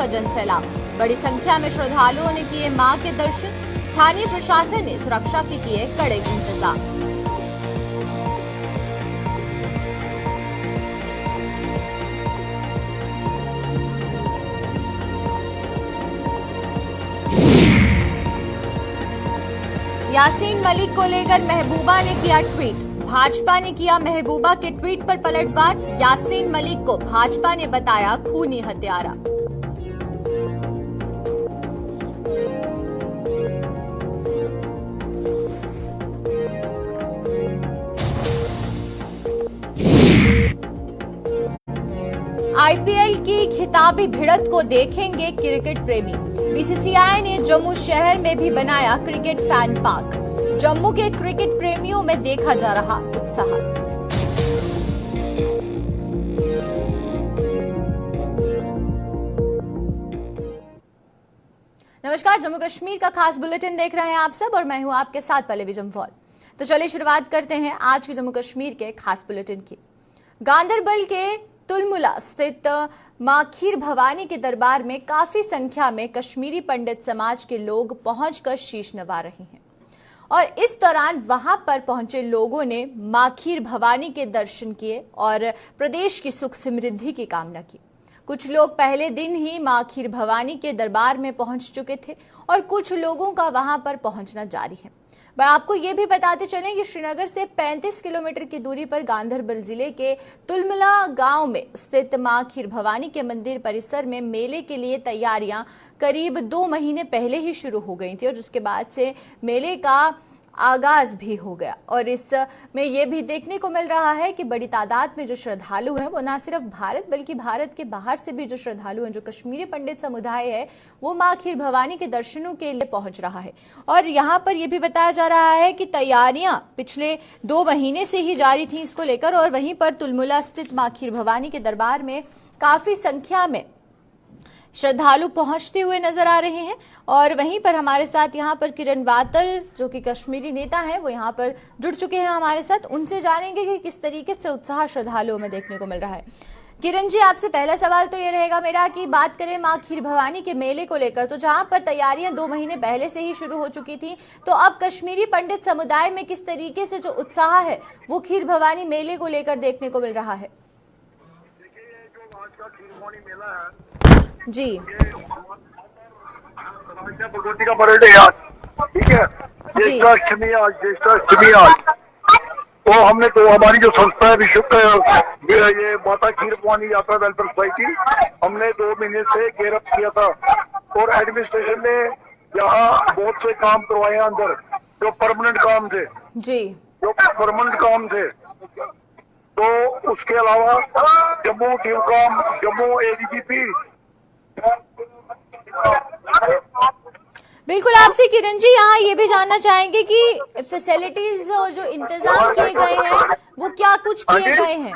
का जनसैलाब। बड़ी संख्या में श्रद्धालुओं ने किए मां के दर्शन। स्थानीय प्रशासन ने सुरक्षा के किए कड़े इंतजाम। यासीन मलिक को लेकर महबूबा ने किया ट्वीट। भाजपा ने किया महबूबा के ट्वीट पर पलटवार। यासीन मलिक को भाजपा ने बताया खूनी हत्यारा। आईपीएल की खिताबी भिड़ंत को देखेंगे क्रिकेट प्रेमी। बीसीसीआई ने जम्मू शहर में भी बनाया क्रिकेट फैन पार्क। जम्मू के क्रिकेट प्रेमियों में देखा जा रहा उत्साह। नमस्कार, जम्मू कश्मीर का खास बुलेटिन देख रहे हैं आप सब और मैं हूं आपके साथ पल्लवी जम्वाल। तो चलिए शुरुआत करते हैं आज के जम्मू कश्मीर के खास बुलेटिन की। गांदरबल के तुलमुला स्थित मां खीर भवानी के दरबार में काफी संख्या में कश्मीरी पंडित समाज के लोग पहुंचकर शीश नवा रहे हैं और इस दौरान वहां पर पहुंचे लोगों ने मां खीर भवानी के दर्शन किए और प्रदेश की सुख समृद्धि की कामना की। कुछ लोग पहले दिन ही मां खीर भवानी के दरबार में पहुंच चुके थे और कुछ लोगों का वहां पर पहुंचना जारी है। मैं आपको ये भी बताते चलें कि श्रीनगर से 35 किलोमीटर की दूरी पर गांदरबल जिले के तुलमुला गांव में स्थित मां खीर भवानी के मंदिर परिसर में मेले के लिए तैयारियां करीब 2 महीने पहले ही शुरू हो गई थी और उसके बाद से मेले का आगाज भी हो गया। और इसमें यह भी देखने को मिल रहा है कि बड़ी तादाद में जो श्रद्धालु हैं वो न सिर्फ भारत बल्कि भारत के बाहर से भी जो श्रद्धालु हैं, जो कश्मीरी पंडित समुदाय है, वो मां खीर भवानी के दर्शनों के लिए पहुंच रहा है। और यहाँ पर यह भी बताया जा रहा है कि तैयारियां पिछले 2 महीने से ही जारी थी इसको लेकर और वहीं पर तुलमुला स्थित मां खीर भवानी के दरबार में काफी संख्या में श्रद्धालु पहुंचते हुए नजर आ रहे हैं। और वहीं पर हमारे साथ यहाँ पर किरण वातल जो कि कश्मीरी नेता हैं वो यहाँ पर जुड़ चुके हैं हमारे साथ। उनसे जानेंगे कि किस तरीके से उत्साह श्रद्धालुओं में देखने को मिल रहा है। किरण जी, आपसे पहला सवाल तो ये रहेगा मेरा कि बात करें मां खीर भवानी के मेले को लेकर, तो जहां पर तैयारियां 2 महीने पहले से ही शुरू हो चुकी थी, तो अब कश्मीरी पंडित समुदाय में किस तरीके से जो उत्साह है वो खीर भवानी मेले को लेकर देखने को मिल रहा है? जी, भगवती का बर्थडे आज, ठीक है, ज्येष्ठाष्टमी आज तो हमने तो हमारी जो संस्था है विश्व ये माता खीर भवानी यात्रा वेलफेयर सोसाइटी, हमने 2 महीने से गेयरअप किया था और एडमिनिस्ट्रेशन ने यहाँ बहुत से काम करवाए हैं अंदर जो परमानेंट काम थे तो उसके अलावा जम्मू टीम जम्मू एडीजीपी। बिल्कुल आपसे किरण जी यहाँ ये भी जानना चाहेंगे कि फैसिलिटीज और जो इंतजाम किए गए हैं वो क्या कुछ किए गए हैं?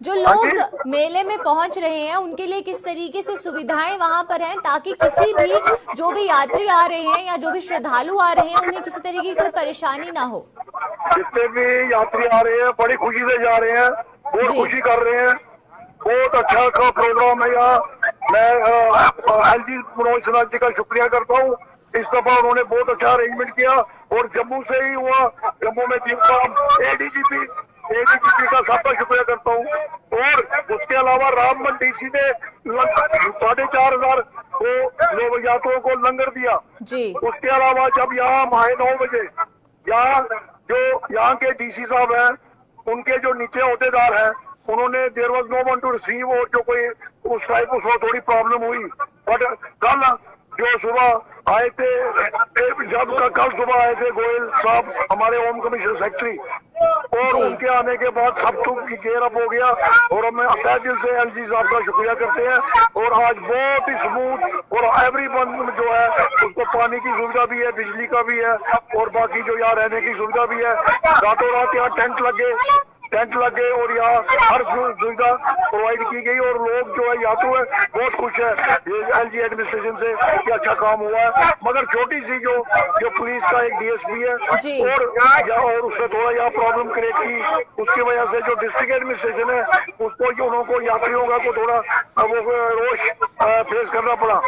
जो लोग मेले में पहुंच रहे हैं उनके लिए किस तरीके से सुविधाएं वहां पर हैं ताकि किसी भी जो भी यात्री आ रहे हैं या जो भी श्रद्धालु आ रहे हैं उन्हें किसी तरीके की कोई परेशानी ना हो? जितने भी यात्री आ रहे हैं बड़ी खुशी से जा रहे हैं, बहुत खुशी कर रहे हैं। बहुत अच्छा का प्रोग्राम है यहाँ। मैं एलजी मनोज सिन्हा जी का शुक्रिया करता हूँ। इस दफा उन्होंने बहुत अच्छा अरेंजमेंट किया और जम्मू से ही हुआ। जम्मू में एडीजीपी का सबका शुक्रिया करता हूँ। और उसके अलावा रामबन डीसी ने 4,500 को यात्रियों को लंगर दिया जी। उसके अलावा जब यहाँ माहे 9 बजे यहाँ के डीसी साहब हैं, उनके जो नीचे अहदेदार हैं, उन्होंने there was no one to receive और जो कोई उस टाइप उसको थोड़ी प्रॉब्लम हुई। बट कल जो सुबह आए थे कल सुबह आए थे गोयल साहब हमारे होम कमिश्नर सेक्रेटरी और उनके आने के बाद सब कुछ गेयर अप हो गया और हमें तहे दिल से एलजी साहब का शुक्रिया करते हैं। और आज बहुत ही स्मूथ और एवरी वन जो है उसको पानी की सुविधा भी है, बिजली का भी है और बाकी जो यहाँ रहने की सुविधा भी है। रातों रात यहाँ टेंट लगे टेंट लगे और यहाँ हर सुविधा प्रोवाइड की गई और लोग जो है यात्रु है बहुत खुश है ये एलजी एडमिनिस्ट्रेशन से कि अच्छा काम हुआ है। मगर छोटी सी जो पुलिस का एक डीएसपी है और उसने थोड़ा यहाँ प्रॉब्लम क्रिएट की, उसकी वजह से जो डिस्ट्रिक्ट एडमिनिस्ट्रेशन है उसको उनको यात्रियों का को थोड़ा वो रोष फेस करना पड़ा।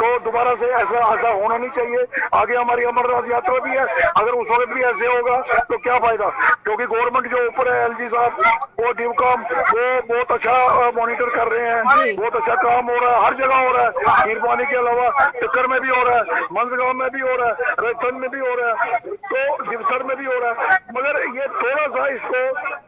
तो दोबारा से ऐसा होना नहीं चाहिए। आगे हमारी अमरनाथ यात्रा भी है, अगर उस वक्त भी ऐसे होगा तो क्या फायदा, क्योंकि गवर्नमेंट जो ऊपर है एलजी साहब वो डिवकाम वो बहुत अच्छा मॉनिटर कर रहे हैं, बहुत अच्छा काम हो रहा है, हर जगह हो रहा है। खीरपानी के अलावा टिक्कर में भी हो रहा है, मंदगांव में भी हो रहा है, राजस्थान में भी हो रहा है, तो दिवसर में भी हो रहा है। मगर ये थोड़ा सा इसको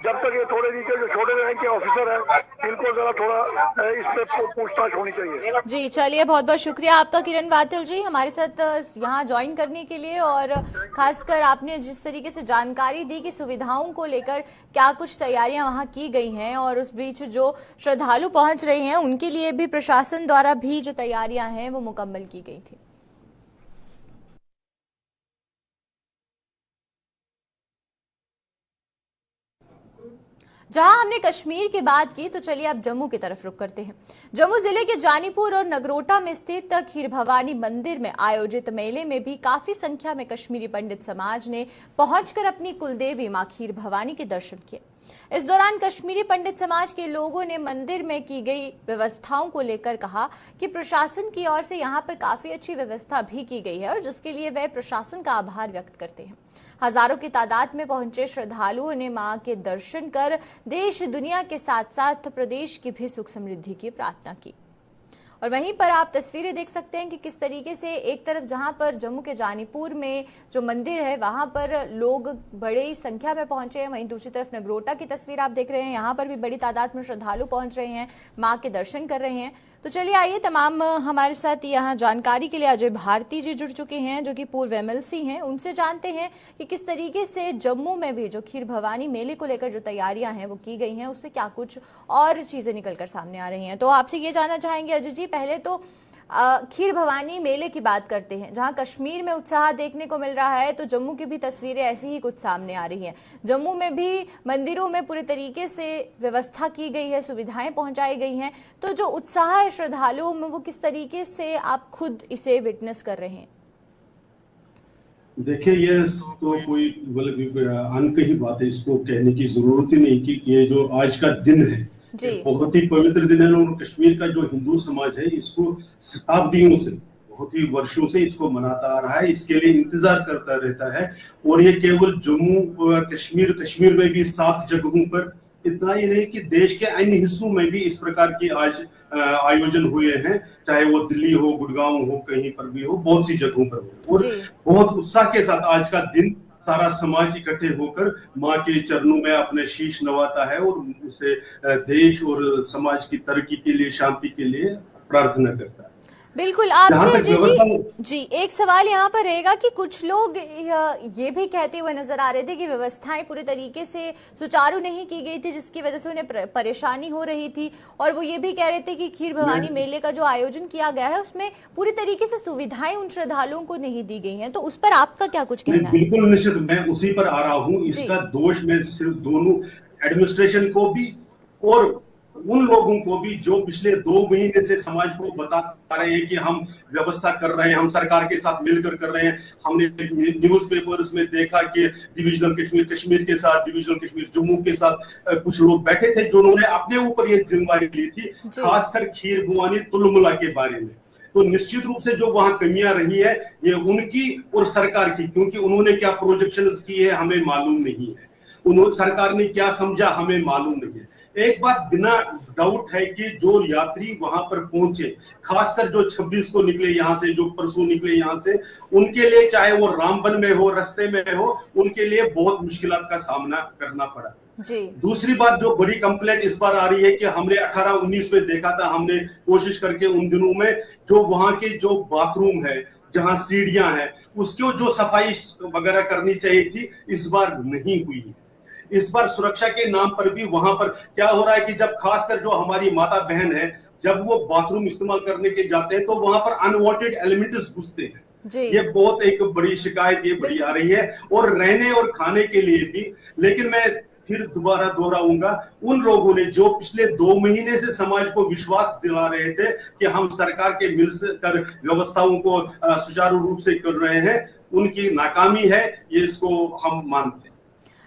जब तक ये थोड़े नीचे जो छोटे रैंक के ऑफिसर है इनको जरा थोड़ा इस पे पूछताछ होनी चाहिए। जी चलिए, बहुत बहुत शुक्रिया आपका किरण वातिल जी हमारे साथ यहाँ ज्वाइन करने के लिए, और खासकर आपने जिस तरीके से जानकारी दी कि सुविधाओं को लेकर क्या कुछ तैयारियां वहां की गई हैं, और उस बीच जो श्रद्धालु पहुंच रहे हैं उनके लिए भी प्रशासन द्वारा भी जो तैयारियां हैं वो मुकम्मल की गई थी। जहां हमने कश्मीर की बात की तो चलिए अब जम्मू की तरफ रुख करते हैं। जम्मू जिले के जानीपुर और नगरोटा में स्थित खीर भवानी मंदिर में आयोजित मेले में भी काफी संख्या में कश्मीरी पंडित समाज ने पहुंचकर अपनी कुलदेवी मां खीर भवानी के दर्शन किए। इस दौरान कश्मीरी पंडित समाज के लोगों ने मंदिर में की गई व्यवस्थाओं को लेकर कहा कि प्रशासन की ओर से यहां पर काफी अच्छी व्यवस्था भी की गई है और जिसके लिए वे प्रशासन का आभार व्यक्त करते हैं। हजारों की तादाद में पहुंचे श्रद्धालुओं ने मां के दर्शन कर देश दुनिया के साथ साथ प्रदेश की भी सुख समृद्धि की प्रार्थना की। और वहीं पर आप तस्वीरें देख सकते हैं कि किस तरीके से एक तरफ जहां पर जम्मू के जानीपुर में जो मंदिर है वहां पर लोग बड़ी संख्या में पहुंचे हैं, वहीं दूसरी तरफ नगरोटा की तस्वीर आप देख रहे हैं, यहां पर भी बड़ी तादाद में श्रद्धालु पहुंच रहे हैं, मां के दर्शन कर रहे हैं। तो चलिए आइए, तमाम हमारे साथ यहाँ जानकारी के लिए अजय भारती जी जुड़ चुके हैं जो कि पूर्व एमएलसी हैं, उनसे जानते हैं कि किस तरीके से जम्मू में भी जो खीर भवानी मेले को लेकर जो तैयारियां हैं वो की गई हैं, उससे क्या कुछ और चीजें निकलकर सामने आ रही हैं। तो आपसे ये जानना चाहेंगे अजय जी, पहले तो खीर भवानी मेले की बात करते हैं। जहां कश्मीर में उत्साह देखने को मिल रहा है तो जम्मू की भी तस्वीरें ऐसी ही कुछ सामने आ रही हैं। जम्मू में भी मंदिरों में पूरे तरीके से व्यवस्था की गई है, सुविधाएं पहुंचाई गई हैं, तो जो उत्साह है श्रद्धालुओं में वो किस तरीके से आप खुद इसे विटनेस कर रहे हैं? देखिए, ये तो कोई अनकही बात है, इसको कहने की जरूरत ही नहीं कि ये जो आज का दिन है बहुत ही पवित्र दिन है और कश्मीर का जो हिंदू समाज है इसको शताब्दियों से, बहुत ही वर्षों से इसको मनाता आ रहा है, इसके लिए इंतजार करता रहता है। और ये केवल जम्मू कश्मीर में भी 7 जगहों पर, इतना ही नहीं कि देश के अन्य हिस्सों में भी इस प्रकार की आज आयोजन हुए हैं, चाहे वो दिल्ली हो, गुड़गांव हो, कहीं पर भी हो, बहुत सी जगहों पर हो। और बहुत उत्साह के साथ आज का दिन सारा समाज इकट्ठे होकर मां के चरणों में अपने शीश नवाता है और उसे देश और समाज की तरक्की के लिए, शांति के लिए प्रार्थना करता है। बिल्कुल, आपसे जी एक सवाल यहाँ पर रहेगा कि कुछ लोग ये भी कहते हुए नजर आ रहे थे कि व्यवस्थाएं पूरी तरीके से सुचारू नहीं की गई थी, जिसकी वजह से उन्हें परेशानी हो रही थी, और वो ये भी कह रहे थे कि खीर भवानी मेले का जो आयोजन किया गया है उसमें पूरी तरीके से सुविधाएं उन श्रद्धालुओं को नहीं दी गई हैं। तो उस पर आपका क्या कुछ कहना है? बिल्कुल निश्चित, मैं उसी पर आ रहा हूँ। इसका दोष मैं सिर्फ दोनों एडमिनिस्ट्रेशन को भी और उन लोगों को भी जो पिछले 2 महीने से समाज को बता रहे हैं कि हम व्यवस्था कर रहे हैं, हम सरकार के साथ मिलकर कर रहे हैं। हमने न्यूज़पेपर्स में देखा कि डिविजनल कश्मीर के साथ, डिविजनल कश्मीर जम्मू के साथ कुछ लोग बैठे थे जिन्होंने अपने ऊपर ये जिम्मेदारी ली थी, खासकर खीर भवानी तुलमुला के बारे में। तो निश्चित रूप से जो वहां कमियां रही है ये उनकी और सरकार की, क्योंकि उन्होंने क्या प्रोजेक्शंस किए हमें मालूम नहीं है, सरकार ने क्या समझा हमें मालूम नहीं है। एक बात बिना डाउट है कि जो यात्री वहां पर पहुंचे, खासकर जो 26 को निकले यहाँ से, जो परसों निकले यहाँ से, उनके लिए चाहे वो रामबन में हो, रास्ते में हो, उनके लिए बहुत मुश्किलात का सामना करना पड़ा। दूसरी बात जो बड़ी कंप्लेंट इस बार आ रही है कि हमने 18-19 में देखा था, हमने कोशिश करके उन दिनों में जो वहां के जो बाथरूम है, जहां सीढ़ियां हैं, उसको जो सफाई वगैरह करनी चाहिए थी, इस बार नहीं हुई है। इस बार सुरक्षा के नाम पर भी वहां पर क्या हो रहा है कि जब खासकर जो हमारी माता बहन है, जब वो बाथरूम इस्तेमाल करने के जाते हैं तो वहां पर अनवांटेड एलिमेंट्स घुसते हैं। ये बहुत एक बड़ी शिकायत ये बड़ी आ रही है, और रहने और खाने के लिए भी। लेकिन मैं फिर दोबारा दोहराऊंगा, उन लोगों ने जो पिछले 2 महीने से समाज को विश्वास दिला रहे थे कि हम सरकार के मिलकर व्यवस्थाओं को सुचारू रूप से कर रहे हैं, उनकी नाकामी है, ये इसको हम मानते हैं।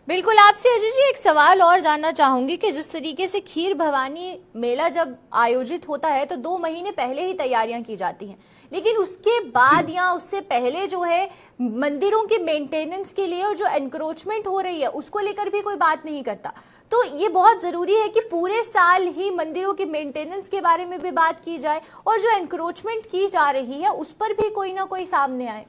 बिल्कुल। आपसे अजय जी एक सवाल और जानना चाहूंगी कि जिस तरीके से खीर भवानी मेला जब आयोजित होता है तो 2 महीने पहले ही तैयारियां की जाती हैं, लेकिन उसके बाद या उससे पहले जो है मंदिरों की मेंटेनेंस के लिए और जो एनक्रोचमेंट हो रही है उसको लेकर भी कोई बात नहीं करता। तो ये बहुत जरूरी है कि पूरे साल ही मंदिरों की मेंटेनेंस के बारे में भी बात की जाए और जो एनक्रोचमेंट की जा रही है उस पर भी कोई ना कोई सामने आए।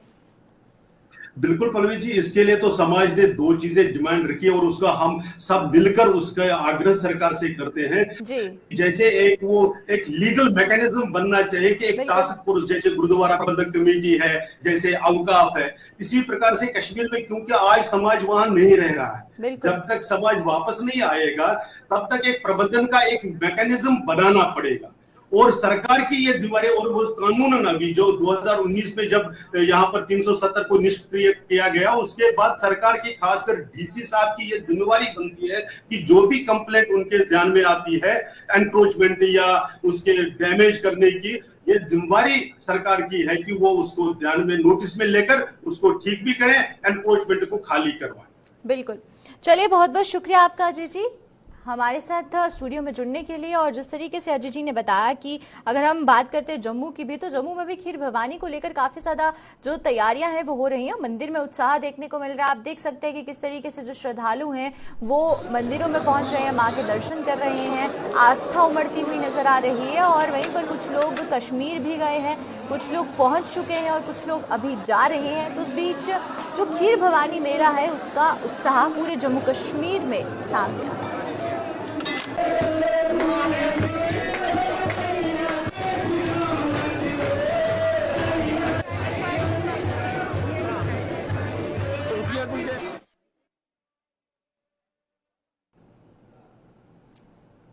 बिल्कुल पल्लवी जी, इसके लिए तो समाज ने 2 चीजें डिमांड रखी है और उसका हम सब मिलकर उसका आग्रह सरकार से करते हैं जी। जैसे एक लीगल मैकेनिज्म बनना चाहिए कि एक टास्क फोर्स, जैसे गुरुद्वारा प्रबंधक कमेटी है, जैसे अवकाफ है, इसी प्रकार से कश्मीर में, क्योंकि आज समाज वहां नहीं रह रहा है, जब तक समाज वापस नहीं आएगा तब तक एक प्रबंधन का एक मैकेनिज्म बनाना पड़ेगा और सरकार की ये जिम्मेदारी। और वो कानून अभी जो 2019 में जब यहाँ पर 370 को निष्क्रिय किया गया, उसके बाद सरकार की, खासकर डीसी साहब की ये जिम्मेवारी बनती है कि जो भी कंप्लेंट उनके ध्यान में आती है एनक्रोचमेंट या उसके डैमेज करने की, ये जिम्मेवारी सरकार की है कि वो उसको ध्यान में, नोटिस में लेकर उसको ठीक भी करें, एनक्रोचमेंट को खाली करवाएं। बिल्कुल। चलिए, बहुत बहुत शुक्रिया आपका अजय जी हमारे साथ स्टूडियो में जुड़ने के लिए। और जिस तरीके से अजय जी ने बताया कि अगर हम बात करते हैं जम्मू की भी, तो जम्मू में भी खीर भवानी को लेकर काफी ज्यादा जो तैयारियां हैं वो हो रही हैं। मंदिर में उत्साह देखने को मिल रहा है। आप देख सकते हैं कि किस तरीके से जो श्रद्धालु हैं वो मंदिरों में पहुंच रहे हैं, माँ के दर्शन कर रहे हैं, आस्था उमड़ती हुई नजर आ रही है। और वहीं पर कुछ लोग कश्मीर भी गए हैं, कुछ लोग पहुंच चुके हैं और कुछ लोग अभी जा रहे हैं। तो उस बीच जो खीर भवानी मेला है उसका उत्साह पूरे जम्मू कश्मीर में सामने आया।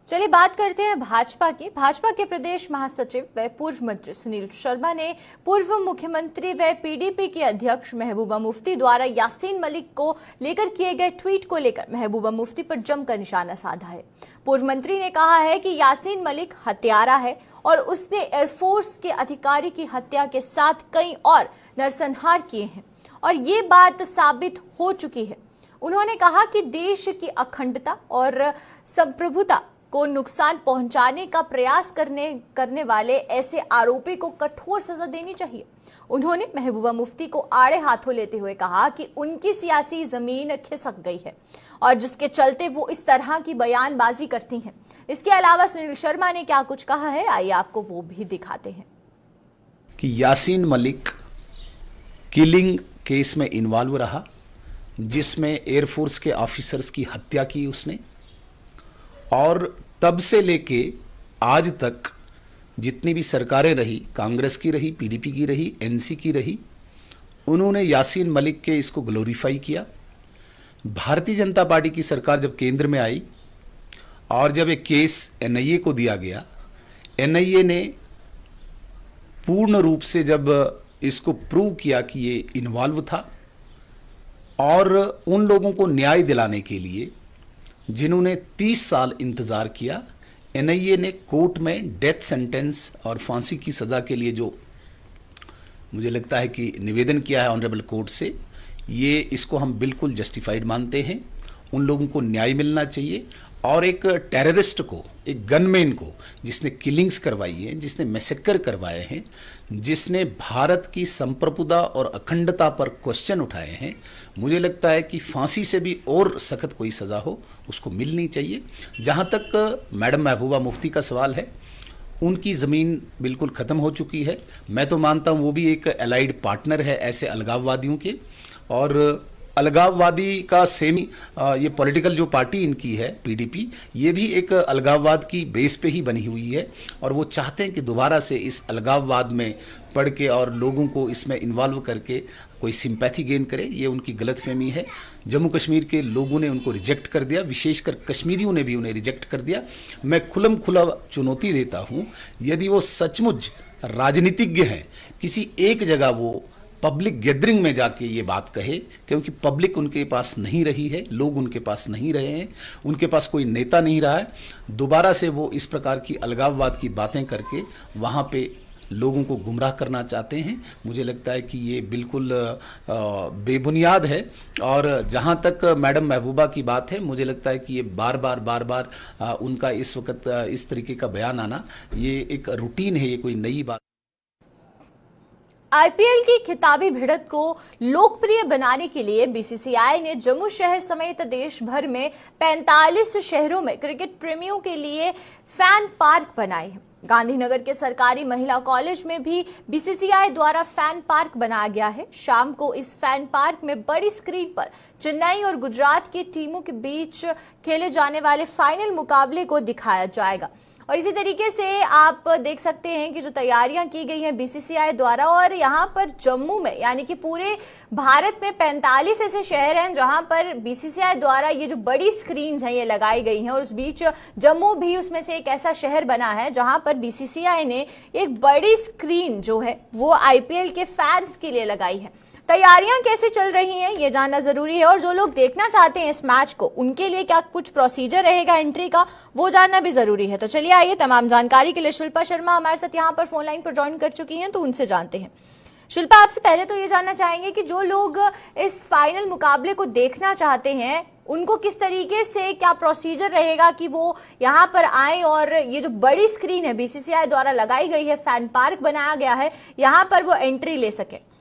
चलिए बात करते हैं भाजपा की। भाजपा के प्रदेश महासचिव व पूर्व मंत्री सुनील शर्मा ने पूर्व मुख्यमंत्री व पीडीपी के अध्यक्ष महबूबा मुफ्ती द्वारा यासीन मलिक को लेकर किए गए ट्वीट को लेकर महबूबा मुफ्ती पर जमकर निशाना साधा है। पूर्व मंत्री ने कहा है कि यासीन मलिक हत्यारा है और उसने एयरफोर्स के अधिकारी की हत्या के साथ कई और नरसंहार किए हैं और ये बात साबित हो चुकी है। उन्होंने कहा कि देश की अखंडता और संप्रभुता को नुकसान पहुंचाने का प्रयास करने वाले ऐसे आरोपी को कठोर सजा देनी चाहिए। उन्होंने महबूबा मुफ्ती को आड़े हाथों लेते हुए कहा कि उनकी सियासी जमीन खिसक गई है और जिसके चलते वो इस तरह की बयानबाजी करती हैं। इसके अलावा सुनील शर्मा ने क्या कुछ कहा है, आइए आपको वो भी दिखाते हैं। कि यासीन मलिक किलिंग केस में इन्वॉल्व रहा, जिसमें एयरफोर्स के ऑफिसर्स की हत्या की उसने, और तब से लेके आज तक जितनी भी सरकारें रही, कांग्रेस की रही, पीडीपी की रही, एनसी की रही, उन्होंने यासीन मलिक के इसको ग्लोरीफाई किया। भारतीय जनता पार्टी की सरकार जब केंद्र में आई और जब एक केस एनआईए को दिया गया, एनआईए ने पूर्ण रूप से जब इसको प्रूव किया कि ये इन्वॉल्व था और उन लोगों को न्याय दिलाने के लिए जिन्होंने 30 साल इंतजार किया, एनआईए ने कोर्ट में डेथ सेंटेंस और फांसी की सजा के लिए जो मुझे लगता है कि निवेदन किया है ऑनरेबल कोर्ट से, ये इसको हम बिल्कुल जस्टिफाइड मानते हैं। उन लोगों को न्याय मिलना चाहिए और एक टेररिस्ट को, एक गनमैन को जिसने किलिंग्स करवाई है, जिसने मैसेकर करवाए हैं, जिसने भारत की संप्रभुता और अखंडता पर क्वेश्चन उठाए हैं, मुझे लगता है कि फांसी से भी और सख्त कोई सजा हो उसको मिलनी चाहिए। जहां तक मैडम महबूबा मुफ्ती का सवाल है, उनकी ज़मीन बिल्कुल ख़त्म हो चुकी है। मैं तो मानता हूं वो भी एक एलाइड पार्टनर है ऐसे अलगाववादियों के, और अलगाववादी का सेमी ये पॉलिटिकल जो पार्टी इनकी है पीडीपी, ये भी एक अलगाववाद की बेस पे ही बनी हुई है और वो चाहते हैं कि दोबारा से इस अलगाववाद में पढ़ के और लोगों को इसमें इन्वॉल्व करके कोई सिंपैथी गेन करे। ये उनकी गलतफहमी है। जम्मू कश्मीर के लोगों ने उनको रिजेक्ट कर दिया, विशेषकर कश्मीरियों ने भी उन्हें रिजेक्ट कर दिया। मैं खुलम खुला चुनौती देता हूँ, यदि वो सचमुच राजनीतिज्ञ हैं, किसी एक जगह वो पब्लिक गैदरिंग में जाके ये बात कहे, क्योंकि पब्लिक उनके पास नहीं रही है, लोग उनके पास नहीं रहे हैं, उनके पास कोई नेता नहीं रहा है। दोबारा से वो इस प्रकार की अलगाववाद की बातें करके वहां पे लोगों को गुमराह करना चाहते हैं। मुझे लगता है कि ये बिल्कुल बेबुनियाद है। और जहां तक मैडम महबूबा की बात है, मुझे लगता है कि ये बार बार उनका इस वक्त इस तरीके का बयान आना ये एक रूटीन है, ये कोई नई बात। आईपीएल की खिताबी भिड़ंत को लोकप्रिय बनाने के लिए बीसीसीआई ने जम्मू शहर समेत देश भर में 45 शहरों में क्रिकेट प्रेमियों के लिए फैन पार्क बनाए हैं। गांधीनगर के सरकारी महिला कॉलेज में भी बीसीसीआई द्वारा फैन पार्क बनाया गया है। शाम को इस फैन पार्क में बड़ी स्क्रीन पर चेन्नई और गुजरात की टीमों के बीच खेले जाने वाले फाइनल मुकाबले को दिखाया जाएगा। और इसी तरीके से आप देख सकते हैं कि जो तैयारियां की गई हैं बीसीसीआई द्वारा, और यहाँ पर जम्मू में यानी कि पूरे भारत में 45 ऐसे शहर हैं जहां पर बीसीसीआई द्वारा ये जो बड़ी स्क्रीन्स हैं ये लगाई गई हैं। और उस बीच जम्मू भी उसमें से एक ऐसा शहर बना है जहां पर बीसीसीआई ने एक बड़ी स्क्रीन जो है वो आईपीएल के फैंस के लिए लगाई है। तैयारियां कैसे चल रही हैं ये जानना जरूरी है, और जो लोग देखना चाहते हैं इस मैच को उनके लिए क्या कुछ प्रोसीजर रहेगा एंट्री का वो जानना भी जरूरी है। तो चलिए आइए, तमाम जानकारी के लिए शिल्पा शर्मा हमारे साथ यहाँ पर फोन लाइन पर ज्वाइन कर चुकी हैं, तो उनसे जानते हैं। शिल्पा, आपसे पहले तो ये जानना चाहेंगे कि जो लोग इस फाइनल मुकाबले को देखना चाहते हैं उनको किस तरीके से क्या प्रोसीजर रहेगा कि वो यहाँ पर आए और ये जो बड़ी स्क्रीन है बीसीसीआई द्वारा लगाई गई है, फैन पार्क बनाया गया है, यहाँ पर वो एंट्री ले सके।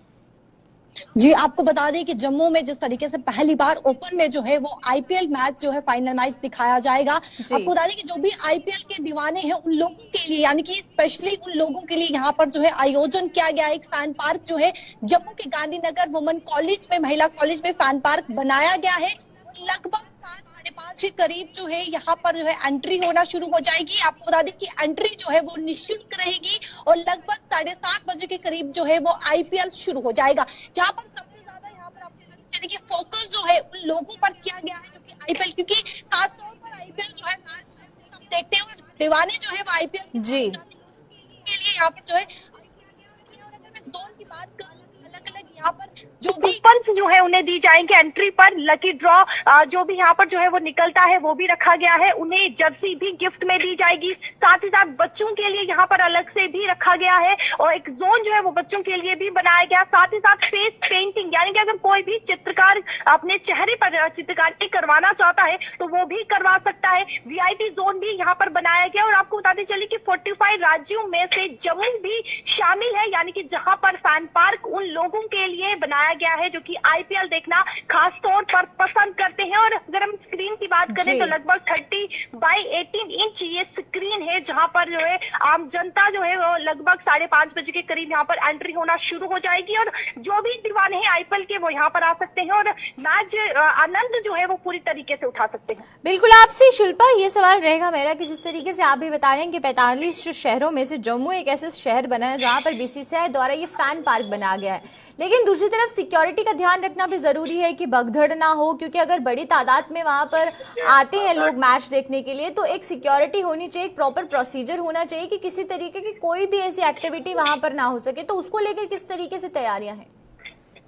जी, आपको बता दें कि जम्मू में जिस तरीके से पहली बार ओपन में जो है वो आईपीएल मैच जो है फाइनल मैच दिखाया जाएगा। आपको बता दें कि जो भी आईपीएल के दीवाने हैं उन लोगों के लिए, यानी कि स्पेशली उन लोगों के लिए यहाँ पर जो है आयोजन किया गया है। एक फैन पार्क जो है जम्मू के गांधीनगर वुमेन कॉलेज में, महिला कॉलेज में फैन पार्क बनाया गया है। लगभग 5-5:30 के करीब जो है यहाँ पर जो है एंट्री होना शुरू हो जाएगी। आपको बता दें कि एंट्री जो है वो निःशुल्क रहेगी और लगभग 7:30 बजे के करीब जो है वो आईपीएल शुरू हो जाएगा। जहाँ पर सबसे ज्यादा यहाँ पर आपको चलिए कि फोकस जो है उन लोगों पर किया गया है जो कि आईपीएल, क्योंकि खासतौर पर आईपीएल जो है सब देखते हैं और दीवाने जो है वो आईपीएल जी के लिए यहाँ पर जो है। और अगर मैं जोन की बात करूँ, अलग अलग यहाँ पर जो भी कूपन्स जो है उन्हें दी जाएंगे एंट्री पर। लकी ड्रॉ जो भी यहाँ पर जो है वो निकलता है वो भी रखा गया है। उन्हें जर्सी भी गिफ्ट में दी जाएगी। साथ ही साथ बच्चों के लिए यहाँ पर अलग से भी रखा गया है और एक जोन जो है वो बच्चों के लिए भी बनाया गया। साथ ही साथ फेस पेंटिंग, यानी कि अगर कोई भी चित्रकार अपने चेहरे पर चित्रकारी करवाना चाहता है तो वो भी करवा सकता है। वीआईपी जोन भी यहाँ पर बनाया गया। और आपको बताते चलिए कि 45 राज्यों में से जम्मू भी शामिल है, यानी कि जहां पर फैन पार्क उन लोगों के लिए बनाया गया है जो कि आईपीएल देखना खास तौर पर पसंद करते हैं। और अगर हम स्क्रीन की बात करें तो लगभग 30x18 इंच ये स्क्रीन है जहां पर जो है आम जनता जो है वो लगभग 5:30 बजे के करीब यहाँ पर एंट्री होना शुरू हो जाएगी। और जो भी दीवाने हैं आईपीएल के वो यहाँ पर आ सकते हैं और मैच आनंद जो है वो पूरी तरीके से उठा सकते हैं। बिल्कुल, आपसे शिल्पा ये सवाल रहेगा मेरा कि जिस तरीके से आप भी बता रहे हैं कि 45 शहरों में से जम्मू एक ऐसे शहर बना है जहां पर बीसीसीआई द्वारा ये फैन पार्क बनाया गया है, लेकिन दूसरी तरफ सिक्योरिटी का ध्यान रखना भी जरूरी है कि भगदड़ ना हो, क्योंकि अगर बड़ी तादाद में वहां पर आते हैं लोग मैच देखने के लिए तो एक सिक्योरिटी होनी चाहिए, एक प्रॉपर प्रोसीजर होना चाहिए कि किसी तरीके की कोई भी ऐसी एक्टिविटी वहां पर ना हो सके। तो उसको लेकर किस तरीके से तैयारियां हैं?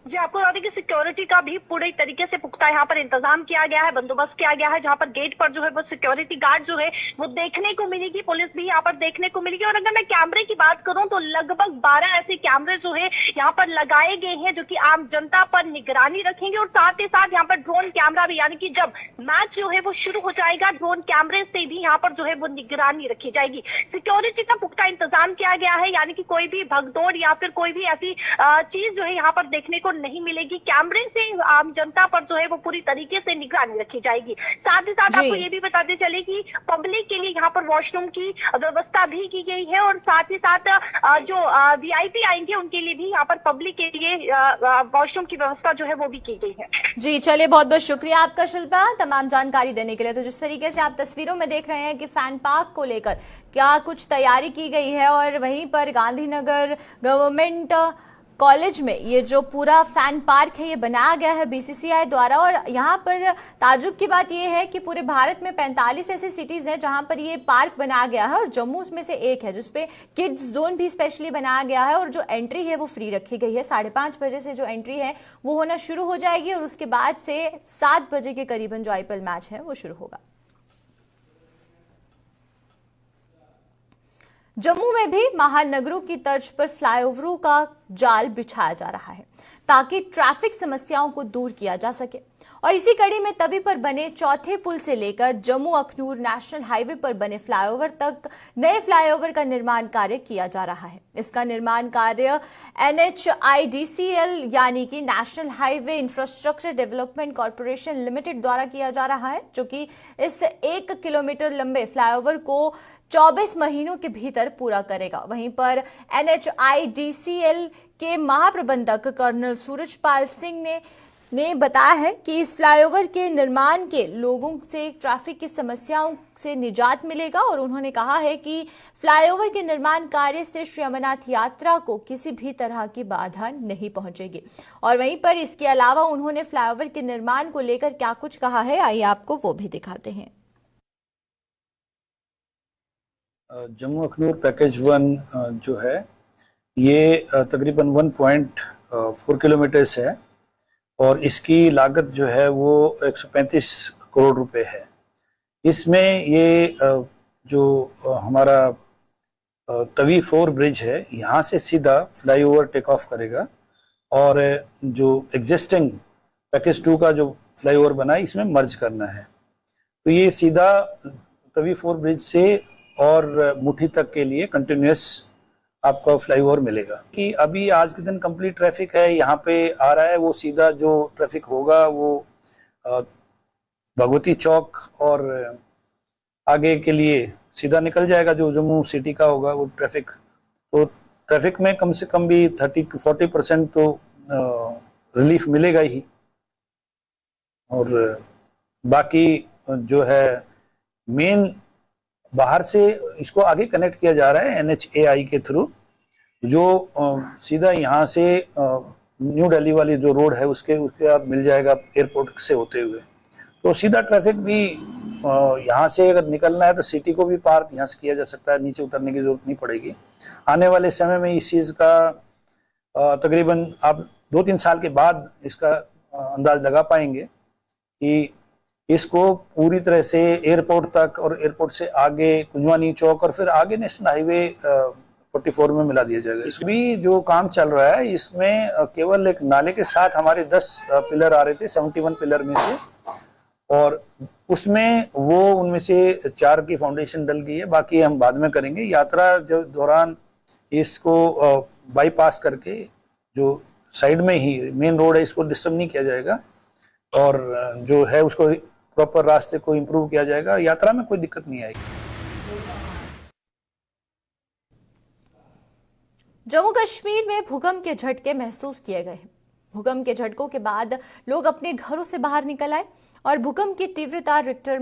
जी, आपको बता दें कि सिक्योरिटी का भी पूरे तरीके से पुख्ता यहाँ पर इंतजाम किया गया है, बंदोबस्त किया गया है। जहाँ पर गेट पर जो है वो सिक्योरिटी गार्ड जो है वो देखने को मिलेगी, पुलिस भी यहाँ पर देखने को मिलेगी। और अगर मैं कैमरे की बात करूं तो लगभग 12 ऐसे कैमरे जो है यहाँ पर लगाए गए हैं जो कि आम जनता पर निगरानी रखेंगे। और साथ ही साथ यहाँ पर ड्रोन कैमरा भी, यानी कि जब मैच जो है वो शुरू हो जाएगा ड्रोन कैमरे से भी यहाँ पर जो है वो निगरानी रखी जाएगी। सिक्योरिटी का पुख्ता इंतजाम किया गया है, यानी कि कोई भी भगदौड़ या फिर कोई भी ऐसी चीज जो है यहाँ पर देखने को नहीं मिलेगी। कैमरे से आम जनता पर जो है वो पूरी तरीके से निगरानी रखी जाएगी। साथ ही साथ आपको ये भी बताते चले कि पब्लिक के लिए यहाँ पर वॉशरूम की व्यवस्था भी की गई है और साथ ही साथ जो वीआईपी आएंगे उनके लिए भी यहाँ पर पब्लिक के लिए वॉशरूम की व्यवस्था जो है वो भी की गई है। जी चलिए, बहुत बहुत शुक्रिया आपका शिल्पा तमाम जानकारी देने के लिए। तो जिस तरीके से आप तस्वीरों में देख रहे हैं कि फैन पार्क को लेकर क्या कुछ तैयारी की गई है और वहीं पर गांधीनगर गवर्नमेंट कॉलेज में ये जो पूरा फैन पार्क है ये बनाया गया है बीसीसीआई द्वारा। और यहाँ पर ताज्जुब की बात ये है कि पूरे भारत में 45 ऐसी सिटीज हैं जहाँ पर ये पार्क बनाया गया है और जम्मू उसमें से एक है जिसपे किड्स जोन भी स्पेशली बनाया गया है। और जो एंट्री है वो फ्री रखी गई है। 5:30 बजे से जो एंट्री है वो होना शुरू हो जाएगी और उसके बाद से 7 बजे के करीबन जो आईपीएल मैच है वो शुरू होगा। जम्मू में भी महानगरों की तर्ज पर फ्लाईओवरों का जाल बिछाया जा रहा है ताकि ट्रैफिक समस्याओं को दूर किया जा सके। और इसी कड़ी में तवी पर बने चौथे पुल से लेकर जम्मू अखनूर नेशनल हाईवे पर बने फ्लाईओवर तक नए फ्लाईओवर का निर्माण कार्य किया जा रहा है। इसका निर्माण कार्य NHIDCL यानी कि national highway infrastructure development corporation limited द्वारा किया जा रहा है, जो कि इस 1 किलोमीटर लंबे फ्लाईओवर को 24 महीनों के भीतर पूरा करेगा। वहीं पर NHIDCL के महाप्रबंधक कर्नल सूरजपाल सिंह ने बताया है कि इस फ्लाईओवर के निर्माण के लोगों से ट्रैफिक की समस्याओं से निजात मिलेगा। और उन्होंने कहा है कि फ्लाईओवर के निर्माण कार्य से श्री अमरनाथ यात्रा को किसी भी तरह की बाधा नहीं पहुंचेगी। और वहीं पर इसके अलावा उन्होंने फ्लाईओवर के निर्माण को लेकर क्या कुछ कहा है, आइए आपको वो भी दिखाते हैं। जम्मू अखनूर पैकेज 1 जो है ये तकरीबन 1.4 किलोमीटर है और इसकी लागत जो है वो 135 करोड़ रुपए है। इसमें ये जो हमारा तवी 4 ब्रिज है यहाँ से सीधा फ्लाईओवर टेक ऑफ करेगा और जो एग्जिस्टिंग पैकेज 2 का जो फ्लाईओवर बना है इसमें मर्ज करना है। तो ये सीधा तवी 4 ब्रिज से और मुठी तक के लिए कंटिन्यूअस आपका फ्लाईओवर मिलेगा। कि अभी आज के दिन कंप्लीट ट्रैफिक है यहाँ पे आ रहा है, वो सीधा जो ट्रैफिक होगा वो भगवती चौक और आगे के लिए सीधा निकल जाएगा। जो जम्मू सिटी का होगा वो ट्रैफिक, तो ट्रैफिक में कम से कम भी 30 to 40% तो रिलीफ मिलेगा ही। और बाकी जो है मेन बाहर से इसको आगे कनेक्ट किया जा रहा है NHAI के थ्रू, जो सीधा यहाँ से न्यू दिल्ली वाली जो रोड है उसके बाद मिल जाएगा एयरपोर्ट से होते हुए। तो सीधा ट्रैफिक भी यहाँ से अगर निकलना है तो सिटी को भी पार यहाँ से किया जा सकता है, नीचे उतरने की जरूरत नहीं पड़ेगी। आने वाले समय में इस चीज़ का तकरीबन आप 2-3 साल के बाद इसका अंदाज लगा पाएंगे कि इसको पूरी तरह से एयरपोर्ट तक और एयरपोर्ट से आगे कुंजवानी चौक और फिर आगे नेशनल हाईवे 44 में मिला दिया जाएगा। इस भी जो काम चल रहा है इसमें केवल एक नाले के साथ हमारे 10 पिलर आ रहे थे 71 पिलर में से, और उसमें वो उनमें से 4 की फाउंडेशन डल गई है, बाकी हम बाद में करेंगे। यात्रा जो दौरान इसको बाईपास करके जो साइड में ही मेन रोड है इसको डिस्टर्ब नहीं किया जाएगा और जो है उसको प्रॉपर रास्ते को इंप्रूव किया जाएगा। यात्रा में कोई दिक्कत नहीं आएगी। जम्मू कश्मीर में भूकंप के झटके महसूस किए गए हैं। भूकंप के झटकों के बाद लोग अपने घरों से बाहर निकल आए और भूकंप की तीव्रता रिक्टर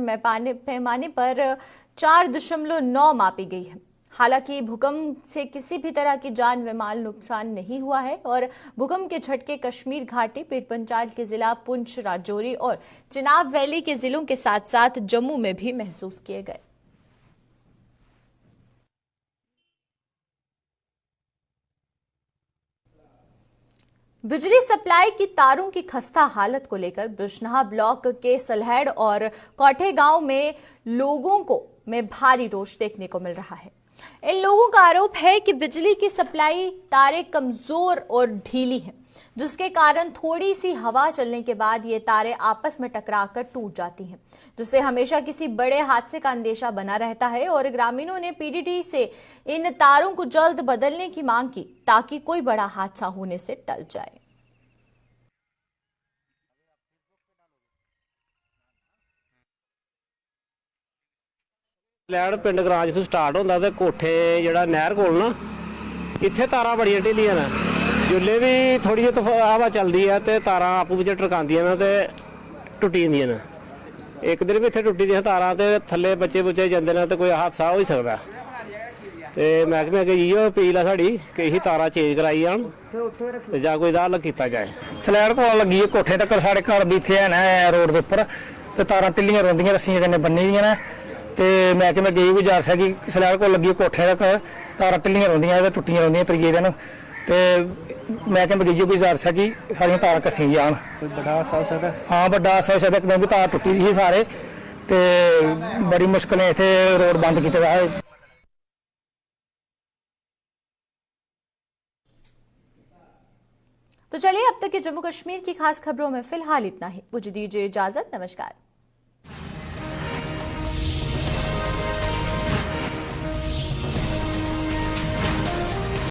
पैमाने पर 4.9 मापी गई है। हालांकि भूकंप से किसी भी तरह की जान व माल नुकसान नहीं हुआ है और भूकंप के झटके कश्मीर घाटी, पीर पंचाल के जिला पुंछ, राजौरी और चिनाब वैली के जिलों के साथ साथ जम्मू में भी महसूस किए गए। बिजली सप्लाई की तारों की खस्ता हालत को लेकर बिजनहा ब्लॉक के सलहेड़ और कोठे गांव में लोगों में भारी रोष देखने को मिल रहा है। इन लोगों का आरोप है कि बिजली की सप्लाई तारें कमजोर और ढीली हैं, जिसके कारण थोड़ी सी हवा चलने के बाद ये तारें आपस में टकराकर टूट जाती हैं, जिससे हमेशा किसी बड़े हादसे का अंदेशा बना रहता है। और ग्रामीणों ने पीडीडी से इन तारों को जल्द बदलने की मांग की ताकि कोई बड़ा हादसा होने से टल जाए। लैंड पिंड ग्रां जित्थों स्टार्ट होंदा ते कोठे जेह्ड़ा नहर कोल ना इत्थे तारां बड़ियां ढिल्लियां न। जिसलै भी थोड़ी जी हवा चलदी है ते तारां आपूं बिच्च टरकांदियां न ते टुट्टी जंदियां न। इक दिन भी इत्थे टुट्टी दियां तारां ते थल्ले बच्चे बुच्चे जंदे न ते कोई हादसा होई सकदा। ਤੇ ਮਹਿਕਮੇ ਅੱਗੇ ਇਹੋ ਅਪੀਲ ਆ ਸਾਡੀ ਕਿ ਇਹੀ ਤਾਰਾਂ ਚੇਂਜ ਕਰਾਈ ਜਾਣ ਤੇ ਜਾਂ ਕੋਈ ਦਾ ਹੱਲ ਕੀਤਾ ਜਾਏ। ਸਲੈਡ ਕੋਲ ਲੱਗੀ ਹੈ ਕੋਠੇ ਤੱਕ, ਸਾਡੇ ਘਰ ਵੀ ਇੱਥੇ ਹੈ ਨਾ ਰੋਡ ਦੇ ਉੱਪਰ, ਤੇ ਤਾਰਾਂ ਟਿੱਲੀਆਂ ਰੋਂਦੀਆਂ ਰੱਸੀਆਂ ਕਿੰਨੇ ਬੰਨੀ ਦੀਆਂ ਨੇ, ਤੇ ਮਹਿਕਮੇ ਅੱਗੇ ਇਹ ਗੁਜ਼ਾਰਿਸ਼ ਹੈ ਕਿ ਸਲੈਡ ਕੋਲ ਲੱਗੀ ਕੋਠੇ ਤੱਕ ਤਾਰਾਂ ਟਿੱਲੀਆਂ ਰੋਂਦੀਆਂ ਤੇ ਟੁੱਟੀਆਂ ਰੋਂਦੀਆਂ ਤਰੀਏ ਦਿਨ, ਤੇ ਮਹਿਕਮੇ ਅੱਗੇ ਗੁਜ਼ਾਰਿਸ਼ ਹੈ ਕਿ ਸਾਰੀਆਂ ਤਾਰਾਂ ਕੱਸੀਆਂ ਜਾਣ। ਵੱਡਾ ਹਾਦਸਾ ਹੋ ਸਕਦਾ? ਹਾਂ, ਵੱਡਾ ਹਾਦਸਾ ਹੋ ਸਕਦਾ, ਕਿਉਂਕਿ ਤਾਰ ਟੁੱਟੀ ਸੀ ਸਾਰੇ, ਤੇ ਬੜੀ ਮੁਸ਼ਕਲ ਹੈ ਇੱਥੇ ਰੋਡ ਬੰਦ ਕੀਤਾ ਹੋਇਆ ਹੈ। तो चलिए अब तक के जम्मू कश्मीर की खास खबरों में फिलहाल इतना ही। मुझे दीजिए इजाजत। नमस्कार।